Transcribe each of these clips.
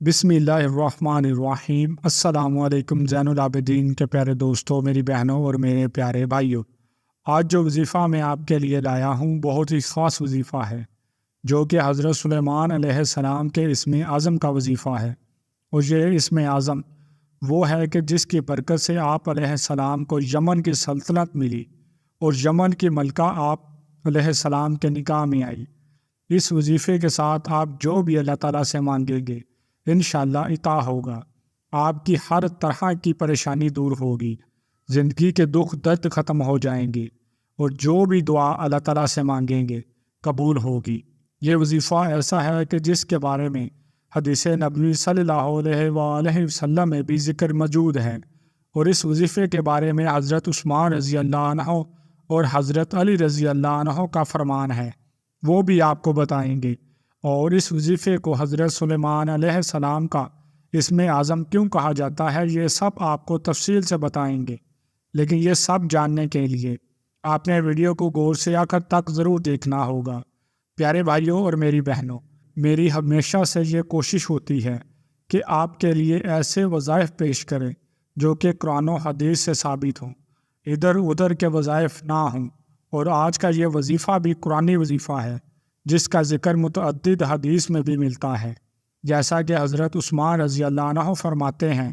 بسم اللہ الرحمن الرحیم۔ السلام علیکم زین العابدین کے پیارے دوستوں، میری بہنوں اور میرے پیارے بھائیوں، آج جو وظیفہ میں آپ کے لیے لایا ہوں بہت ہی خاص وظیفہ ہے، جو کہ حضرت سلیمان علیہ السلام کے اسم اعظم کا وظیفہ ہے۔ اور یہ اسم اعظم وہ ہے کہ جس کی برکت سے آپ علیہ السلام کو یمن کی سلطنت ملی اور یمن کی ملکہ آپ علیہ السلام کے نکاح میں آئی۔ اس وظیفے کے ساتھ آپ جو بھی اللہ تعالیٰ سے مانگیں گے انشاءاللہ عطا ہوگا۔ آپ کی ہر طرح کی پریشانی دور ہوگی، زندگی کے دکھ درد ختم ہو جائیں گے اور جو بھی دعا اللہ تعالیٰ سے مانگیں گے قبول ہوگی۔ یہ وظیفہ ایسا ہے کہ جس کے بارے میں حدیث نبوی صلی اللہ علیہ وآلہ وسلم میں بھی ذکر موجود ہے، اور اس وظیفے کے بارے میں حضرت عثمان رضی اللہ عنہ اور حضرت علی رضی اللہ عنہ کا فرمان ہے، وہ بھی آپ کو بتائیں گے۔ اور اس وظیفے کو حضرت سلیمان علیہ السلام کا اسم اعظم کیوں کہا جاتا ہے یہ سب آپ کو تفصیل سے بتائیں گے، لیکن یہ سب جاننے کے لیے آپ نے ویڈیو کو غور سے آخر تک ضرور دیکھنا ہوگا۔ پیارے بھائیوں اور میری بہنوں، میری ہمیشہ سے یہ کوشش ہوتی ہے کہ آپ کے لیے ایسے وظائف پیش کریں جو کہ قرآن و حدیث سے ثابت ہوں، ادھر ادھر کے وظائف نہ ہوں۔ اور آج کا یہ وظیفہ بھی قرآنی وظیفہ ہے جس کا ذکر متعدد حدیث میں بھی ملتا ہے، جیسا کہ حضرت عثمان رضی اللہ عنہ فرماتے ہیں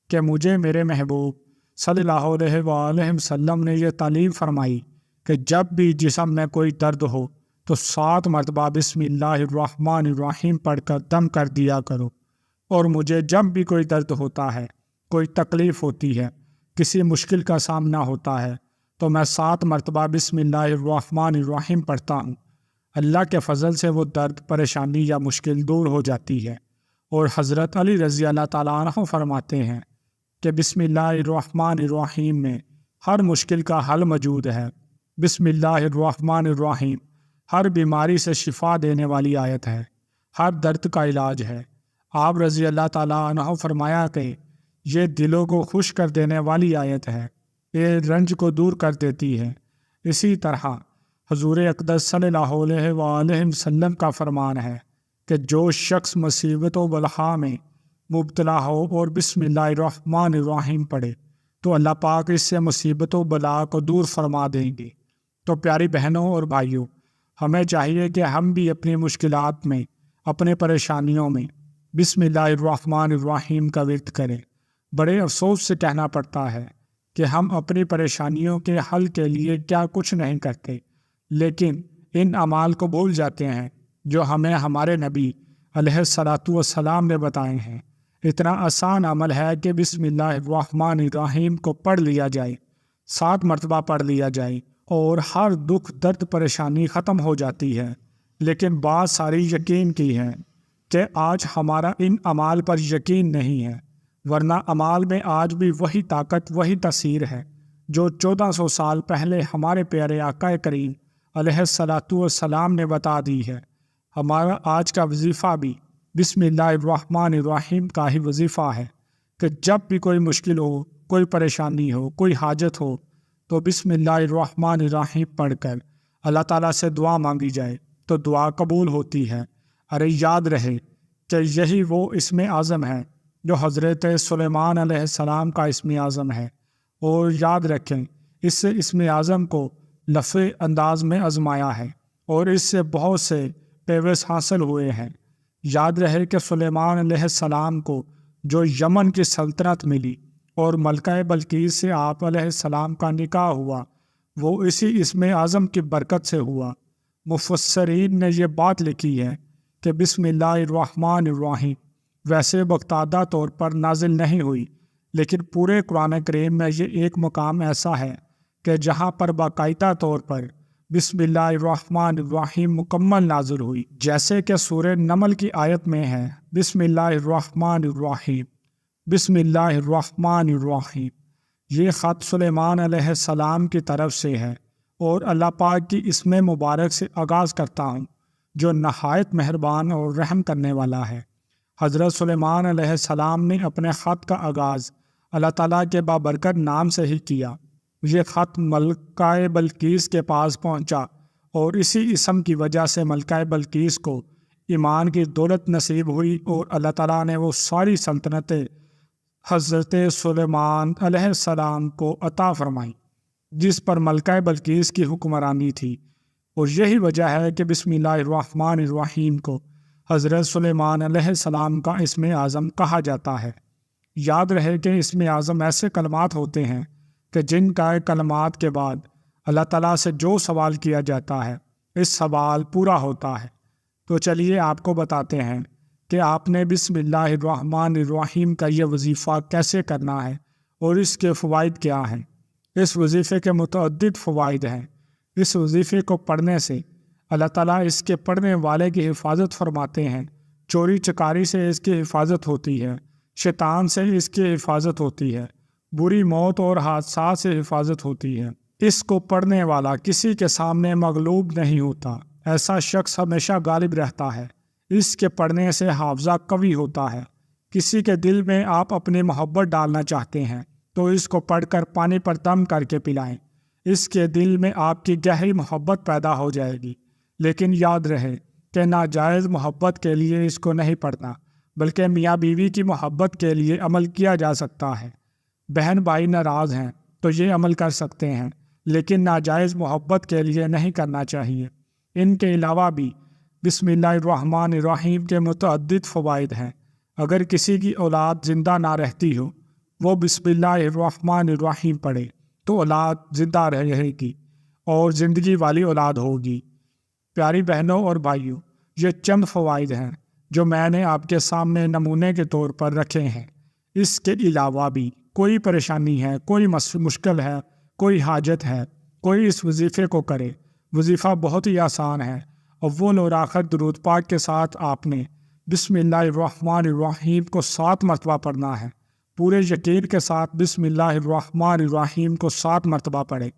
کہ مجھے میرے محبوب صلی اللہ علیہ وآلہ وسلم نے یہ تعلیم فرمائی کہ جب بھی جسم میں کوئی درد ہو تو 7 مرتبہ بسم اللہ الرحمن الرحیم پڑھ کر دم کر دیا کرو۔ اور مجھے جب بھی کوئی درد ہوتا ہے، کوئی تکلیف ہوتی ہے، کسی مشکل کا سامنا ہوتا ہے تو میں 7 مرتبہ بسم اللہ الرحمن الرحیم پڑھتا ہوں۔ اللہ کے فضل سے وہ درد، پریشانی یا مشکل دور ہو جاتی ہے۔ اور حضرت علی رضی اللہ تعالیٰ عنہ فرماتے ہیں کہ بسم اللہ الرحمن الرحیم میں ہر مشکل کا حل موجود ہے۔ بسم اللہ الرحمن الرحیم ہر بیماری سے شفا دینے والی آیت ہے، ہر درد کا علاج ہے۔ آپ رضی اللہ تعالیٰ عنہ فرمایا کہ یہ دلوں کو خوش کر دینے والی آیت ہے، یہ رنج کو دور کر دیتی ہے۔ اسی طرح حضور اقدس صلی اللہ علیہ وآلہ وسلم کا فرمان ہے کہ جو شخص مصیبت و بلا میں مبتلا ہو اور بسم اللہ الرحمن الرحیم پڑھے تو اللہ پاک اس سے مصیبت و بلا کو دور فرما دیں گے۔ تو پیاری بہنوں اور بھائیوں، ہمیں چاہیے کہ ہم بھی اپنی مشکلات میں، اپنے پریشانیوں میں بسم اللہ الرحمن الرحیم کا ورد کریں۔ بڑے افسوس سے کہنا پڑتا ہے کہ ہم اپنی پریشانیوں کے حل کے لیے کیا کچھ نہیں کرتے، لیکن ان اعمال کو بھول جاتے ہیں جو ہمیں ہمارے نبی علیہ الصلاۃ والسلام نے بتائے ہیں۔ اتنا آسان عمل ہے کہ بسم اللہ الرحمن الرحیم کو پڑھ لیا جائے، 7 مرتبہ پڑھ لیا جائے اور ہر دکھ درد پریشانی ختم ہو جاتی ہے۔ لیکن بات ساری یقین کی ہے کہ آج ہمارا ان اعمال پر یقین نہیں ہے، ورنہ اعمال میں آج بھی وہی طاقت، وہی تاثیر ہے جو 1400 سال پہلے ہمارے پیارے آقا کریم علیہ الصلاۃ والسلام نے بتا دی ہے۔ ہمارا آج کا وظیفہ بھی بسم اللہ الرحمن الرحیم کا ہی وظیفہ ہے کہ جب بھی کوئی مشکل ہو، کوئی پریشانی ہو، کوئی حاجت ہو تو بسم اللہ الرحمن الرحیم پڑھ کر اللہ تعالیٰ سے دعا مانگی جائے تو دعا قبول ہوتی ہے۔ ارے یاد رہے کہ یہی وہ اسم اعظم ہے جو حضرت سلیمان علیہ السلام کا اسم اعظم ہے، اور یاد رکھیں اس اسم اعظم کو لفظ انداز میں آزمایا ہے اور اس سے بہت سے پیوس حاصل ہوئے ہیں۔ یاد رہے کہ سلیمان علیہ السلام کو جو یمن کی سلطنت ملی اور ملکہ بلقیس سے آپ علیہ السلام کا نکاح ہوا، وہ اسی اسم اعظم کی برکت سے ہوا۔ مفسرین نے یہ بات لکھی ہے کہ بسم اللہ الرحمن الرحیم ویسے باقاعدہ طور پر نازل نہیں ہوئی، لیکن پورے قرآن کریم میں یہ ایک مقام ایسا ہے کہ جہاں پر باقاعدہ طور پر بسم اللہ الرحمن الرحیم مکمل نازل ہوئی، جیسے کہ سورہ نمل کی آیت میں ہے بسم اللہ الرحمن الرحیم، بسم اللہ الرحمن الرحیم۔ یہ خط سلیمان علیہ السلام کی طرف سے ہے اور اللہ پاک کی اسم مبارک سے آغاز کرتا ہوں جو نہایت مہربان اور رحم کرنے والا ہے۔ حضرت سلیمان علیہ السلام نے اپنے خط کا آغاز اللہ تعالیٰ کے بابرکت نام سے ہی کیا۔ یہ خط ملکہ بلقیس کے پاس پہنچا اور اسی اسم کی وجہ سے ملکہ بلقیس کو ایمان کی دولت نصیب ہوئی اور اللہ تعالیٰ نے وہ ساری سلطنتیں حضرت سلیمان علیہ السلام کو عطا فرمائیں جس پر ملکہ بلقیس کی حکمرانی تھی، اور یہی وجہ ہے کہ بسم اللہ الرحمن الرحیم کو حضرت سلیمان علیہ السلام کا اسم اعظم کہا جاتا ہے۔ یاد رہے کہ اسم اعظم ایسے کلمات ہوتے ہیں کہ جن کا کلمات کے بعد اللہ تعالیٰ سے جو سوال کیا جاتا ہے اس سوال پورا ہوتا ہے۔ تو چلیے آپ کو بتاتے ہیں کہ آپ نے بسم اللہ الرحمن الرحیم کا یہ وظیفہ کیسے کرنا ہے اور اس کے فوائد کیا ہیں۔ اس وظیفے کے متعدد فوائد ہیں۔ اس وظیفے کو پڑھنے سے اللہ تعالیٰ اس کے پڑھنے والے کی حفاظت فرماتے ہیں، چوری چکاری سے اس کی حفاظت ہوتی ہے، شیطان سے اس کی حفاظت ہوتی ہے، بری موت اور حادثات سے حفاظت ہوتی ہے۔ اس کو پڑھنے والا کسی کے سامنے مغلوب نہیں ہوتا، ایسا شخص ہمیشہ غالب رہتا ہے۔ اس کے پڑھنے سے حافظہ قوی ہوتا ہے۔ کسی کے دل میں آپ اپنی محبت ڈالنا چاہتے ہیں تو اس کو پڑھ کر پانی پر دم کر کے پلائیں، اس کے دل میں آپ کی گہری محبت پیدا ہو جائے گی۔ لیکن یاد رہے کہ ناجائز محبت کے لیے اس کو نہیں پڑھنا، بلکہ میاں بیوی کی محبت کے لیے عمل کیا جا سکتا ہے۔ بہن بھائی ناراض ہیں تو یہ عمل کر سکتے ہیں، لیکن ناجائز محبت کے لیے نہیں کرنا چاہیے۔ ان کے علاوہ بھی بسم اللہ الرحمن الرحیم کے متعدد فوائد ہیں۔ اگر کسی کی اولاد زندہ نہ رہتی ہو، وہ بسم اللہ الرحمن الرحیم پڑھے تو اولاد زندہ رہے گی اور زندگی والی اولاد ہوگی۔ پیاری بہنوں اور بھائیوں، یہ چند فوائد ہیں جو میں نے آپ کے سامنے نمونے کے طور پر رکھے ہیں۔ اس کے علاوہ بھی کوئی پریشانی ہے، کوئی مشکل ہے، کوئی حاجت ہے، کوئی اس وظیفے کو کرے۔ وظیفہ بہت ہی آسان ہے۔ اول اور آخر درود پاک کے ساتھ آپ نے بسم اللہ الرحمن الرحیم کو 7 مرتبہ پڑھنا ہے۔ پورے یقین کے ساتھ بسم اللہ الرحمن الرحیم کو 7 مرتبہ پڑھیں۔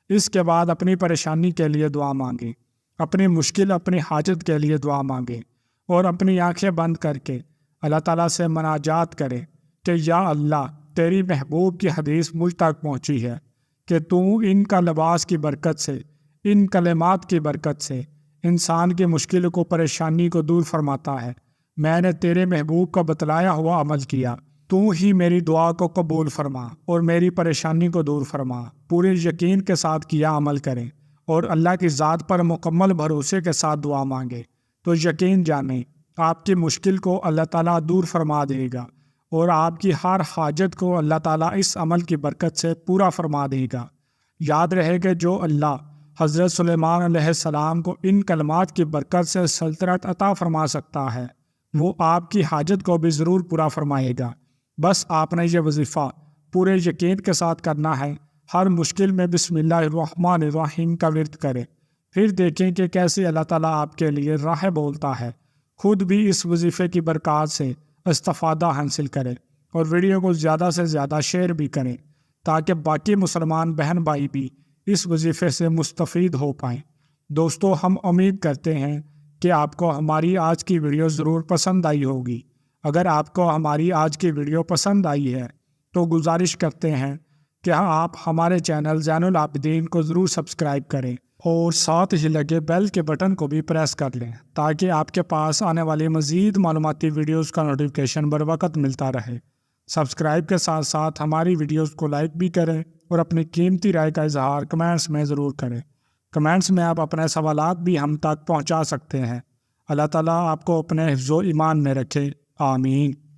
اس کے بعد اپنی پریشانی کے لیے دعا مانگیں، اپنی مشکل اپنی حاجت کے لیے دعا مانگیں، اور اپنی آنکھیں بند کر کے اللہ تعالیٰ سے مناجات کریں کہ یا اللہ، تیری محبوب کی حدیث مجھ تک پہنچی ہے کہ تو ان کا لباس کی برکت سے، ان کلمات کی برکت سے انسان کی مشکل کو، پریشانی کو دور فرماتا ہے۔ میں نے تیرے محبوب کا بتلایا ہوا عمل کیا، تو ہی میری دعا کو قبول فرما اور میری پریشانی کو دور فرما۔ پورے یقین کے ساتھ کیا عمل کریں اور اللہ کی ذات پر مکمل بھروسے کے ساتھ دعا مانگیں تو یقین جانیں آپ کی مشکل کو اللہ تعالیٰ دور فرما دے گا اور آپ کی ہر حاجت کو اللہ تعالیٰ اس عمل کی برکت سے پورا فرما دے گا۔ یاد رہے کہ جو اللہ حضرت سلیمان علیہ السلام کو ان کلمات کی برکت سے سلطنت عطا فرما سکتا ہے، وہ آپ کی حاجت کو بھی ضرور پورا فرمائے گا۔ بس آپ نے یہ وظیفہ پورے یقین کے ساتھ کرنا ہے۔ ہر مشکل میں بسم اللہ الرحمن الرحیم کا ورد کریں، پھر دیکھیں کہ کیسے اللہ تعالیٰ آپ کے لیے راہ بولتا ہے۔ خود بھی اس وظیفے کی برکات سے استفادہ حاصل کریں اور ویڈیو کو زیادہ سے زیادہ شیئر بھی کریں تاکہ باقی مسلمان بہن بھائی بھی اس وظیفے سے مستفید ہو پائیں۔ دوستو، ہم امید کرتے ہیں کہ آپ کو ہماری آج کی ویڈیو ضرور پسند آئی ہوگی۔ اگر آپ کو ہماری آج کی ویڈیو پسند آئی ہے تو گزارش کرتے ہیں کہ آپ ہمارے چینل زین العابدین کو ضرور سبسکرائب کریں اور ساتھ ہی لگے بیل کے بٹن کو بھی پریس کر لیں تاکہ آپ کے پاس آنے والی مزید معلوماتی ویڈیوز کا نوٹیفیکیشن بر وقت ملتا رہے۔ سبسکرائب کے ساتھ ساتھ ہماری ویڈیوز کو لائک بھی کریں اور اپنی قیمتی رائے کا اظہار کمنٹس میں ضرور کریں۔ کمنٹس میں آپ اپنے سوالات بھی ہم تک پہنچا سکتے ہیں۔ اللہ تعالیٰ آپ کو اپنے حفظ و ایمان میں رکھے، آمین۔